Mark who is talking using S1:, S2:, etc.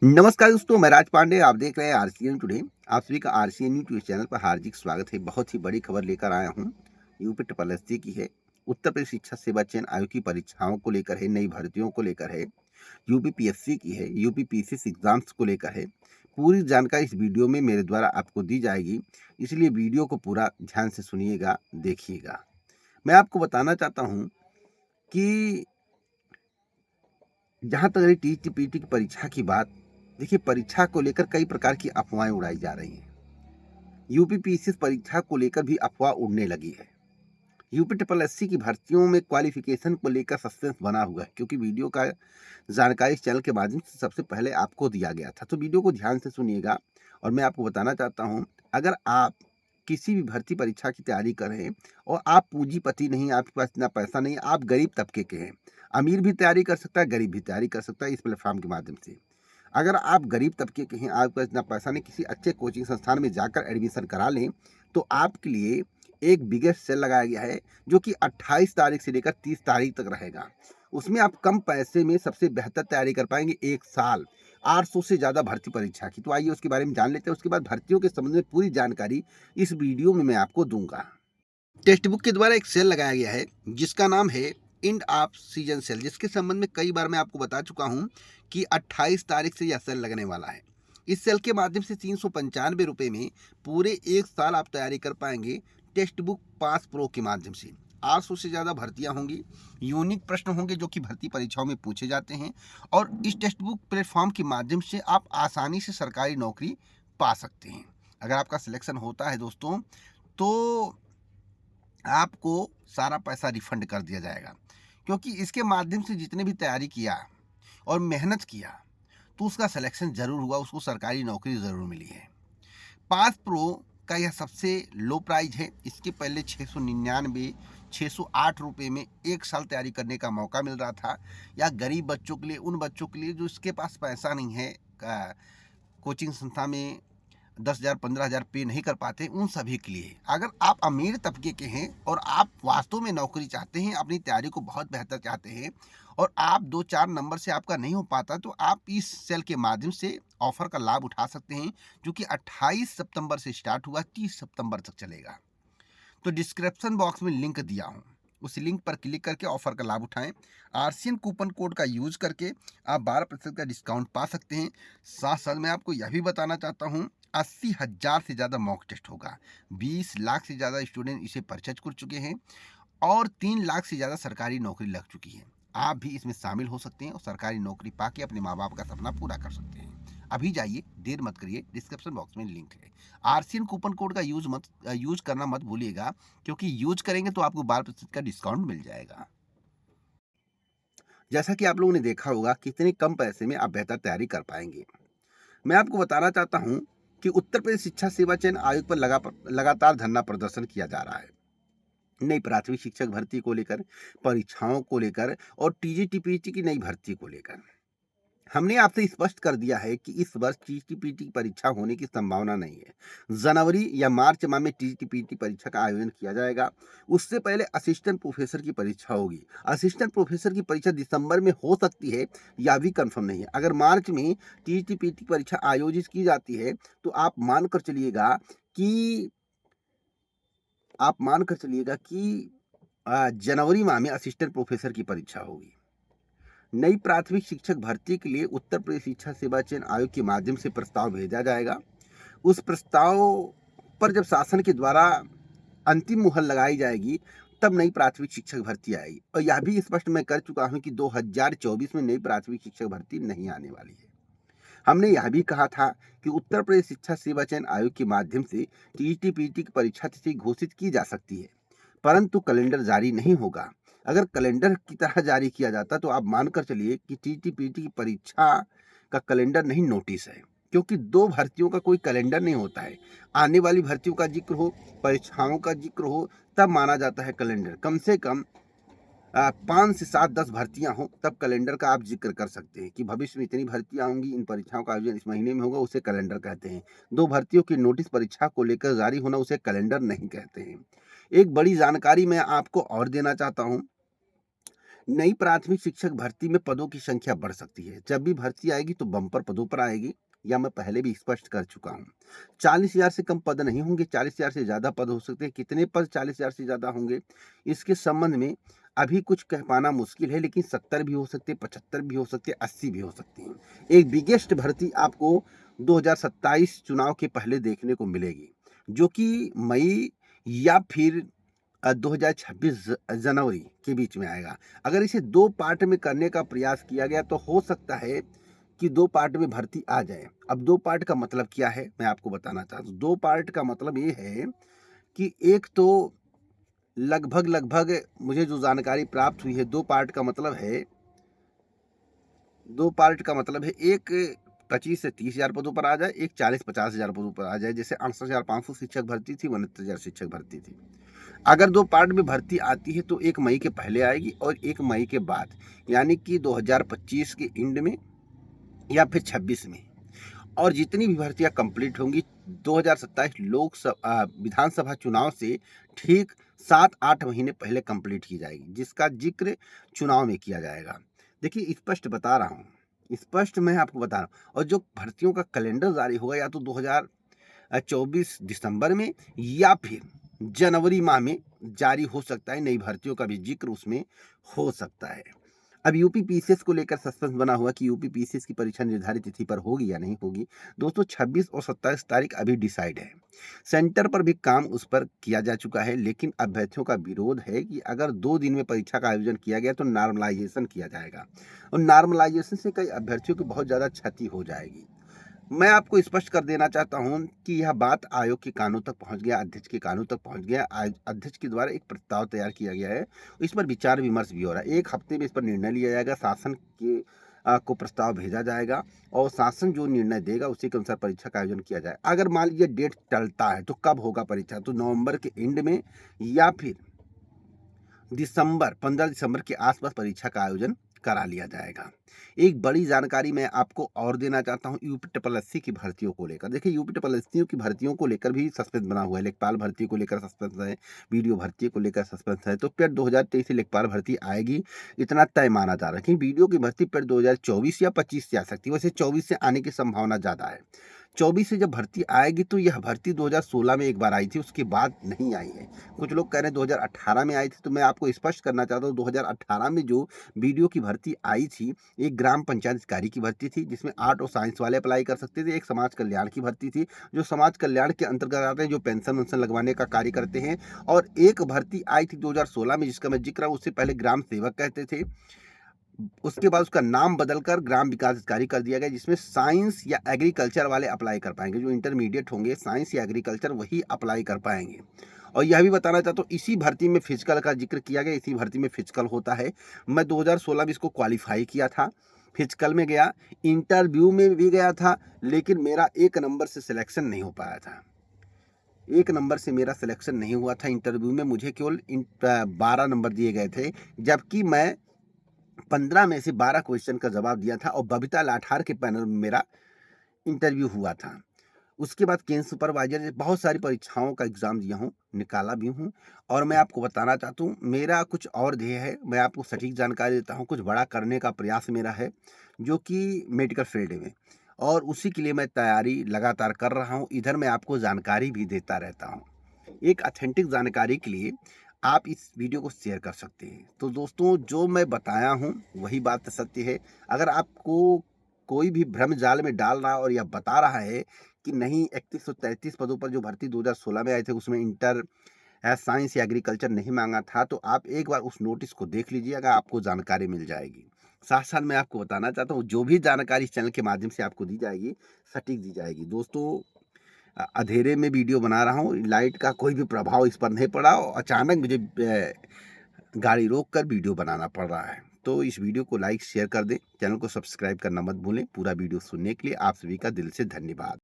S1: नमस्कार दोस्तों, मैं राज पांडे। आप देख रहे हैं आरसीएन टुडे। आप सभी का आरसीएन न्यूज़ चैनल पर हार्दिक स्वागत है। बहुत ही बड़ी खबर लेकर आया हूं। यूपी ट्रिपल एससी की है। उत्तर प्रदेश शिक्षा सेवा चयन आयोग की परीक्षाओं को लेकर है, नई भर्तियों को लेकर है। यूपी पीएससी की है, यूपी पीसीएस एग्जाम्स को लेकर है। पूरी जानकारी इस वीडियो में मेरे द्वारा आपको दी जाएगी, इसलिए वीडियो को पूरा ध्यान से सुनिएगा, देखिएगा। मैं आपको बताना चाहता हूँ कि जहाँ तक रही टीजीटी-पीटी की परीक्षा की बात, देखिए परीक्षा को लेकर कई प्रकार की अफवाहें उड़ाई जा रही हैं। यूपी पीसीएस परीक्षा को लेकर भी अफवाह उड़ने लगी है। यूपी ट्रिपल एससी की भर्तियों में क्वालिफिकेशन को लेकर सस्पेंस बना हुआ है, क्योंकि वीडियो का जानकारी इस चैनल के माध्यम से सबसे पहले आपको दिया गया था। तो वीडियो को ध्यान से सुनिएगा और मैं आपको बताना चाहता हूँ, अगर आप किसी भी भर्ती परीक्षा की तैयारी कर रहे हैं और आप पूंजीपति नहीं, आपके पास इतना पैसा नहीं, आप गरीब तबके के हैं। अमीर भी तैयारी कर सकता है, गरीब भी तैयारी कर सकता है इस प्लेटफॉर्म के माध्यम से। अगर आप गरीब तबके के हैं, आपके पास इतना पैसा नहीं, किसी अच्छे कोचिंग संस्थान में जाकर एडमिशन करा लें, तो आपके लिए एक बिगेस्ट सेल लगाया गया है, जो कि 28 तारीख से लेकर 30 तारीख तक रहेगा। उसमें आप कम पैसे में सबसे बेहतर तैयारी कर पाएंगे। 1 साल 800 से ज़्यादा भर्ती परीक्षा की। तो आइए उसके बारे में जान लेते हैं। उसके बाद भर्तियों के संबंध में पूरी जानकारी इस वीडियो में मैं आपको दूंगा। टेक्स्ट बुक के द्वारा एक सेल लगाया गया है, जिसका नाम है एंड ऑफ सीजन सेल, जिसके संबंध में कई बार मैं आपको बता चुका हूं कि 28 तारीख से यह सेल लगने वाला है। इस सेल के माध्यम से 395 रुपये में पूरे 1 साल आप तैयारी कर पाएंगे। टेक्स्ट बुक पास प्रो के माध्यम से 800 से ज़्यादा भर्तियां होंगी, यूनिक प्रश्न होंगे जो कि भर्ती परीक्षाओं में पूछे जाते हैं, और इस टेक्स्ट बुक प्लेटफॉर्म के माध्यम से आप आसानी से सरकारी नौकरी पा सकते हैं। अगर आपका सिलेक्शन होता है दोस्तों, तो आपको सारा पैसा रिफंड कर दिया जाएगा, क्योंकि इसके माध्यम से जितने भी तैयारी किया और मेहनत किया, तो उसका सिलेक्शन ज़रूर हुआ, उसको सरकारी नौकरी ज़रूर मिली है। पास प्रो का यह सबसे लो प्राइस है। इसके पहले 699 608 रुपये में 1 साल तैयारी करने का मौका मिल रहा था। या गरीब बच्चों के लिए, उन बच्चों के लिए जो इसके पास पैसा नहीं है, कोचिंग संस्था में 10,000 15,000 पे नहीं कर पाते, उन सभी के लिए। अगर आप अमीर तबके के हैं और आप वास्तव में नौकरी चाहते हैं, अपनी तैयारी को बहुत बेहतर चाहते हैं, और आप 2-4 नंबर से आपका नहीं हो पाता, तो आप इस सेल के माध्यम से ऑफर का लाभ उठा सकते हैं, जो कि 28 सितंबर से स्टार्ट हुआ, 30 सितंबर तक चलेगा। तो डिस्क्रिप्शन बॉक्स में लिंक दिया हूँ, उस लिंक पर क्लिक करके ऑफर का लाभ उठाएं। आरसीएन कूपन कोड का यूज करके आप 12% का डिस्काउंट पा सकते हैं। साथ साथ मैं आपको यह भी बताना चाहता हूँ, 80,000 से ज़्यादा मॉक टेस्ट होगा। 20 लाख से ज़्यादा स्टूडेंट इसे परचेज कर चुके हैं, और 3 लाख से ज़्यादा सरकारी नौकरी लग चुकी है। आप भी इसमें शामिल हो सकते हैं और सरकारी नौकरी पाके अपने माँ बाप का सपना पूरा कर सकते हैं। अभी जाइए, देर मत करिए, डिस्क्रिप्शन बॉक्स में लिंक है। आरसीएन कूपन कोड का यूज करना मत भूलिएगा, क्योंकि यूज करेंगे तो आपको 12% का डिस्काउंट मिल जाएगा। जैसा कि आप लोगों ने देखा होगा, कितने कम पैसे में आप बेहतर तैयारी कर पाएंगे। मैं आपको बताना चाहता हूं कि उत्तर प्रदेश शिक्षा सेवा चयन आयोग पर लगातार धरना प्रदर्शन किया जा रहा है। नई प्राथमिक शिक्षक भर्ती को लेकर, परीक्षाओं को लेकर, और टीजीटी-पीटी की नई भर्ती को लेकर हमने आपसे स्पष्ट कर दिया है कि इस वर्ष टीजीटी-पीटी की परीक्षा होने की संभावना नहीं है। जनवरी या मार्च माह में टीजीटी-पीटी परीक्षा का आयोजन किया जाएगा। उससे पहले असिस्टेंट प्रोफेसर की परीक्षा होगी। असिस्टेंट प्रोफेसर की परीक्षा दिसंबर में हो सकती है, या भी कंफर्म नहीं है। अगर मार्च में टीजीटी-पीटी परीक्षा आयोजित की जाती है, तो आप मानकर चलिएगा कि जनवरी माह में असिस्टेंट प्रोफेसर की परीक्षा होगी। नई प्राथमिक शिक्षक भर्ती के लिए उत्तर प्रदेश शिक्षा सेवा चयन आयोग के माध्यम से प्रस्ताव भेजा जाएगा। उस प्रस्ताव पर जब शासन के द्वारा अंतिम मुहर लगाई जाएगी, तब नई प्राथमिक शिक्षक भर्ती आएगी। और यह भी स्पष्ट मैं कर चुका हूं कि 2024 में नई प्राथमिक शिक्षक भर्ती नहीं आने वाली है। हमने यह भी कहा था कि उत्तर प्रदेश शिक्षा सेवा चयन आयोग के माध्यम से टीईटी-पीटी की परीक्षा तिथि घोषित की जा सकती है, परंतु कैलेंडर जारी नहीं होगा। अगर कैलेंडर की तरह जारी किया जाता, तो आप मानकर चलिए कि टीईटी-पीटी की परीक्षा का कैलेंडर नहीं, नोटिस है। क्योंकि दो भर्तियों का कोई कैलेंडर नहीं होता है। आने वाली भर्तियों का जिक्र हो, परीक्षाओं का जिक्र हो, तब माना जाता है कैलेंडर। कम से कम 5 से 7 10 भर्तियां हों, तब कैलेंडर का आप जिक्र कर सकते हैं कि भविष्य में इतनी भर्तियां होंगी, इन परीक्षाओं का आयोजन इस महीने में होगा, उसे कैलेंडर कहते हैं। दो भर्तियों की नोटिस परीक्षा को लेकर जारी होना, उसे कैलेंडर नहीं कहते हैं। एक बड़ी जानकारी मैं आपको और देना चाहता हूं। नई प्राथमिक शिक्षक भर्ती में पदों की संख्या बढ़ सकती है। जब भी भर्ती आएगी तो बम्पर पदों पर आएगी, या मैं पहले भी स्पष्ट कर चुका हूँ। 40,000 से कम पद नहीं होंगे, 40,000 से ज़्यादा पद हो सकते हैं। कितने पद 40,000 से ज़्यादा होंगे, इसके संबंध में अभी कुछ कह पाना मुश्किल है, लेकिन 70 भी हो सकते हैं, 75 भी हो सकते हैं, 80 भी हो सकती हैं। एक बिगेस्ट भर्ती आपको 2027 चुनाव के पहले देखने को मिलेगी, जो कि मई या फिर 2026 जनवरी के बीच में आएगा। अगर इसे 2 पार्ट में करने का प्रयास किया गया तो हो सकता है कि 2 पार्ट में भर्ती आ जाए। अब 2 पार्ट का मतलब क्या है, मैं आपको बताना चाहता हूँ। 2 पार्ट का मतलब ये है कि एक तो लगभग मुझे जो जानकारी प्राप्त हुई है, 2 पार्ट का मतलब है, 2 पार्ट का मतलब है, एक 25 से 30,000 पदों पर आ जाए, एक 40-50,000 पदों पर आ जाए। जैसे 68,500 शिक्षक भर्ती थी, 69,000 शिक्षक भर्ती थी। अगर 2 पार्ट में भर्ती आती है तो 1 मई के पहले आएगी और 1 मई के बाद, यानी कि 2025 के एंड में या फिर 26 में। और जितनी भी भर्तियां कंप्लीट होंगी 2027 विधानसभा चुनाव से ठीक 7-8 महीने पहले कंप्लीट की जाएगी, जिसका जिक्र चुनाव में किया जाएगा। देखिए, स्पष्ट बता रहा हूँ, स्पष्ट मैं आपको बता रहा हूँ। और जो भर्तियों का कैलेंडर जारी होगा या तो 2024 दिसंबर में या फिर जनवरी माह में जारी हो सकता है। नई भर्तियों का भी जिक्र उसमें हो सकता है। अब यूपी पीसीएस को लेकर सस्पेंस बना हुआ कि यूपी पीसीएस की परीक्षा निर्धारित तिथि पर होगी या नहीं होगी। दोस्तों, 26 और 27 तारीख अभी डिसाइड है। सेंटर पर भी काम उस पर किया जा चुका है, लेकिन अभ्यर्थियों का विरोध है कि अगर 2 दिन में परीक्षा का आयोजन किया गया तो नॉर्मलाइजेशन किया जाएगा, और नॉर्मलाइजेशन से कई अभ्यर्थियों की बहुत ज़्यादा क्षति हो जाएगी। मैं आपको स्पष्ट कर देना चाहता हूं कि यह बात आयोग के कानों तक पहुंच गया, अध्यक्ष के कानों तक पहुंच गया। अध्यक्ष के द्वारा एक प्रस्ताव तैयार किया गया है, इस पर विचार विमर्श भी हो रहा है। 1 हफ्ते में इस पर निर्णय लिया जाएगा, शासन के को प्रस्ताव भेजा जाएगा और शासन जो निर्णय देगा उसी के अनुसार परीक्षा का आयोजन किया जाए। अगर मान लीजिए डेट टलता है तो कब होगा परीक्षा, तो नवंबर के एंड में या फिर 15 दिसंबर के आसपास परीक्षा का आयोजन करा लिया जाएगा। एक बड़ी जानकारी मैं आपको और देना चाहता हूं यूपी ट्रिपल एससी की भर्तियों को लेकर। देखिए, यूपी ट्रिपल एससी की भर्तियों को लेकर भी सस्पेंस बना हुआ है। लेखपाल भर्ती को लेकर सस्पेंस है, वीडियो भर्ती को लेकर सस्पेंस है। तो फिर 2023 से लेखपाल भर्ती आएगी, इतना तय माना जा रहा है कि वीडियो की भर्ती फिर 2024 या 25 से आ सकती है। वैसे 24 से आने की संभावना ज़्यादा है। 24 से जब भर्ती आएगी तो यह भर्ती 2016 में एक बार आई थी, उसके बाद नहीं आई है। कुछ लोग कह रहे हैं 2018 में आई थी, तो मैं आपको स्पष्ट करना चाहता हूँ 2018 में जो वीडियो की भर्ती आई थी, एक ग्राम पंचायत अधिकारी की भर्ती थी, जिसमें आर्ट और साइंस वाले अप्लाई कर सकते थे। एक समाज कल्याण की भर्ती थी, जो समाज कल्याण के अंतर्गत आते हैं, जो पेंशन वेंशन लगवाने का कार्य करते हैं। और एक भर्ती आई थी 2016 में, जिसका मैं जिक्र, उससे पहले ग्राम सेवक कहते थे, उसके बाद उसका नाम बदलकर ग्राम विकास अधिकारी कर दिया गया, जिसमें साइंस या एग्रीकल्चर वाले अप्लाई कर पाएंगे। जो इंटरमीडिएट होंगे साइंस या एग्रीकल्चर, वही अप्लाई कर पाएंगे। और यह भी बताना चाहता हूँ, इसी भर्ती में फिजिकल का जिक्र किया गया, इसी भर्ती में फिजिकल होता है। मैं 2016 में इसको क्वालिफाई किया था, फिजिकल में गया, इंटरव्यू में भी गया था, लेकिन मेरा 1 नंबर से सिलेक्शन नहीं हो पाया था। 1 नंबर से मेरा सिलेक्शन नहीं हुआ था इंटरव्यू में, मुझे केवल 12 नंबर दिए गए थे, जबकि मैं 15 में से 12 क्वेश्चन का जवाब दिया था और बबीता लाठार के पैनल में मेरा इंटरव्यू हुआ था। उसके बाद केंद्र सुपरवाइजर, बहुत सारी परीक्षाओं का एग्ज़ाम दिया हूँ, निकाला भी हूँ। और मैं आपको बताना चाहता हूँ, मेरा कुछ और ध्येय है, मैं आपको सटीक जानकारी देता हूँ। कुछ बड़ा करने का प्रयास मेरा है, जो कि मेडिकल फील्ड में, और उसी के लिए मैं तैयारी लगातार कर रहा हूँ। इधर मैं आपको जानकारी भी देता रहता हूँ। एक ऑथेंटिक जानकारी के लिए आप इस वीडियो को शेयर कर सकते हैं। तो दोस्तों, जो मैं बताया हूँ वही बात सत्य है। अगर आपको कोई भी भ्रम जाल में डाल रहा है और यह बता रहा है कि नहीं, 3133 पदों पर जो भर्ती 2016 में आए थे उसमें इंटर साइंस या एग्रीकल्चर नहीं मांगा था, तो आप एक बार उस नोटिस को देख लीजिएगा, आपको जानकारी मिल जाएगी। साथ साथ मैं आपको बताना चाहता हूँ, जो भी जानकारी इस चैनल के माध्यम से आपको दी जाएगी, सटीक दी जाएगी। दोस्तों, अंधेरे में वीडियो बना रहा हूँ, लाइट का कोई भी प्रभाव इस पर नहीं पड़ा और अचानक मुझे गाड़ी रोक कर वीडियो बनाना पड़ रहा है। तो इस वीडियो को लाइक शेयर कर दें, चैनल को सब्सक्राइब करना मत भूलें। पूरा वीडियो सुनने के लिए आप सभी का दिल से धन्यवाद।